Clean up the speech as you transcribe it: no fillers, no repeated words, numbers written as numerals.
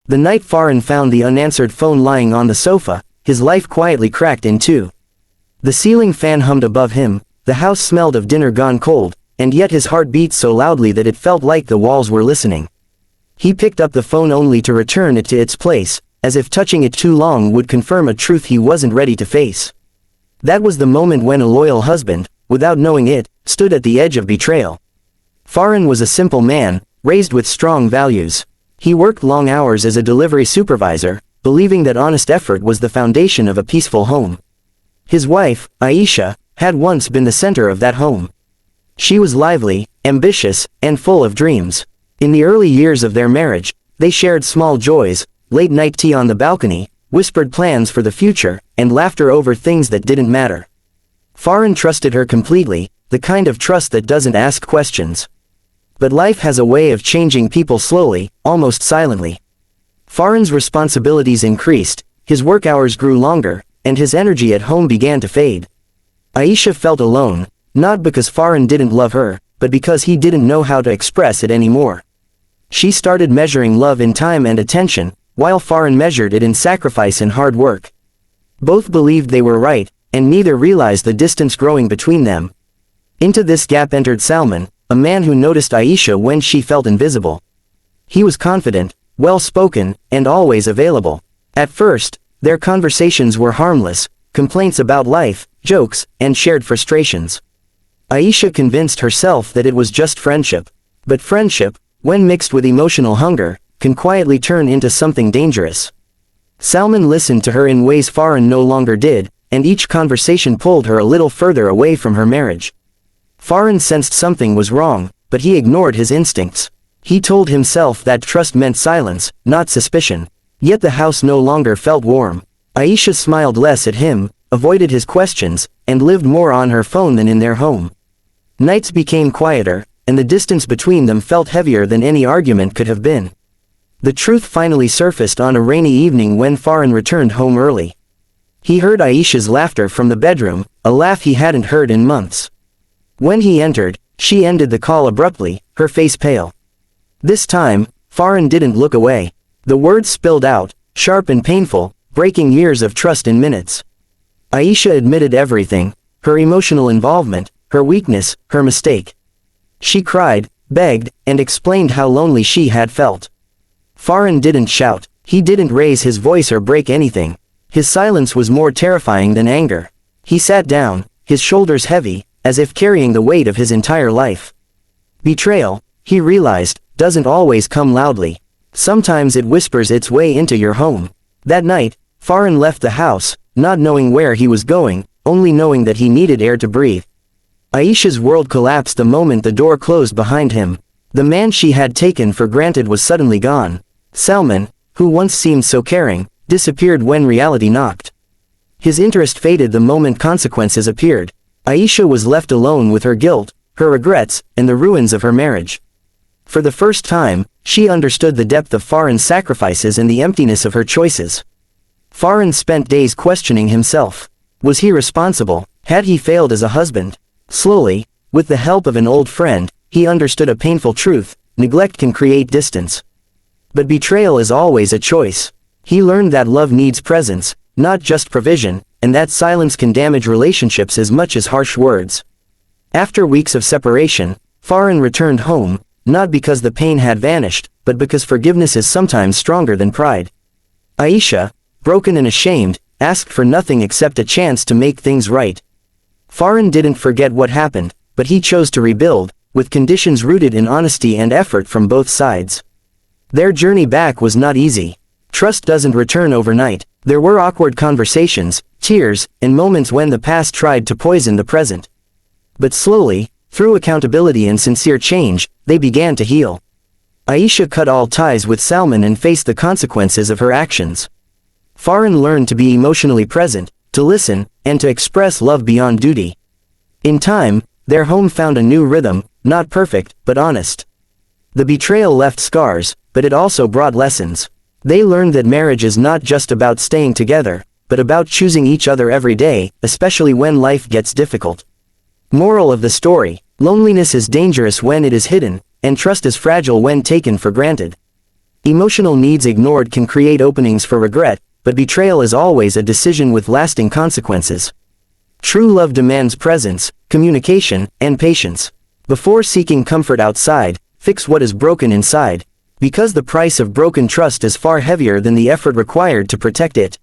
The night Farhan found the unanswered phone lying on the sofa, his life quietly cracked in two. The ceiling fan hummed above him, the house smelled of dinner gone cold, and yet his heart beat so loudly that it felt like the walls were listening. He picked up the phone only to return it to its place, as if touching it too long would confirm a truth he wasn't ready to face. That was the moment when a loyal husband, without knowing it, stood at the edge of betrayal. Farhan was a simple man, raised with strong values. He worked long hours as a delivery supervisor, believing that honest effort was the foundation of a peaceful home. His wife, Aisha, had once been the center of that home. She was lively, ambitious, and full of dreams. In the early years of their marriage, they shared small joys, late-night tea on the balcony, whispered plans for the future, and laughter over things that didn't matter. Farhan trusted her completely, the kind of trust that doesn't ask questions. But life has a way of changing people slowly, almost silently. Farhan's responsibilities increased, his work hours grew longer, and his energy at home began to fade. Aisha felt alone, not because Farhan didn't love her, but because he didn't know how to express it anymore. She started measuring love in time and attention, while Farhan measured it in sacrifice and hard work. Both believed they were right, and neither realized the distance growing between them. Into this gap entered Salman, a man who noticed Aisha when she felt invisible. He was confident, well-spoken, and always available. At first, their conversations were harmless, complaints about life, jokes, and shared frustrations. Aisha convinced herself that it was just friendship. But friendship, when mixed with emotional hunger, can quietly turn into something dangerous. Salman listened to her in ways Farhan no longer did, and each conversation pulled her a little further away from her marriage. Farhan sensed something was wrong, but he ignored his instincts. He told himself that trust meant silence, not suspicion. Yet the house no longer felt warm. Aisha smiled less at him, avoided his questions, and lived more on her phone than in their home. Nights became quieter, and the distance between them felt heavier than any argument could have been. The truth finally surfaced on a rainy evening when Farhan returned home early. He heard Aisha's laughter from the bedroom, a laugh he hadn't heard in months. When he entered, she ended the call abruptly, her face pale. This time, Farhan didn't look away. The words spilled out, sharp and painful, breaking years of trust in minutes. Aisha admitted everything, her emotional involvement, her weakness, her mistake. She cried, begged, and explained how lonely she had felt. Farhan didn't shout, he didn't raise his voice or break anything. His silence was more terrifying than anger. He sat down, his shoulders heavy, as if carrying the weight of his entire life. Betrayal, he realized, doesn't always come loudly. Sometimes it whispers its way into your home. That night, Farhan left the house, not knowing where he was going, only knowing that he needed air to breathe. Aisha's world collapsed the moment the door closed behind him. The man she had taken for granted was suddenly gone. Salman, who once seemed so caring, disappeared when reality knocked. His interest faded the moment consequences appeared. Aisha was left alone with her guilt, her regrets, and the ruins of her marriage. For the first time, she understood the depth of Farhan's sacrifices and the emptiness of her choices. Farhan spent days questioning himself. Was he responsible? Had he failed as a husband? Slowly, with the help of an old friend, he understood a painful truth: neglect can create distance. But betrayal is always a choice. He learned that love needs presence, not just provision, and that silence can damage relationships as much as harsh words. After weeks of separation, Farhan returned home, not because the pain had vanished, but because forgiveness is sometimes stronger than pride. Aisha, broken and ashamed, asked for nothing except a chance to make things right. Farhan didn't forget what happened, but he chose to rebuild, with conditions rooted in honesty and effort from both sides. Their journey back was not easy. Trust doesn't return overnight. There were awkward conversations, tears, and moments when the past tried to poison the present. But slowly, through accountability and sincere change, they began to heal. Aisha cut all ties with Salman and faced the consequences of her actions. Farhan learned to be emotionally present, to listen, and to express love beyond duty. In time, their home found a new rhythm, not perfect, but honest. The betrayal left scars, but it also brought lessons. They learned that marriage is not just about staying together, but about choosing each other every day, especially when life gets difficult. Moral of the story: loneliness is dangerous when it is hidden, and trust is fragile when taken for granted. Emotional needs ignored can create openings for regret, but betrayal is always a decision with lasting consequences. True love demands presence, communication, and patience. Before seeking comfort outside, fix what is broken inside. Because the price of broken trust is far heavier than the effort required to protect it.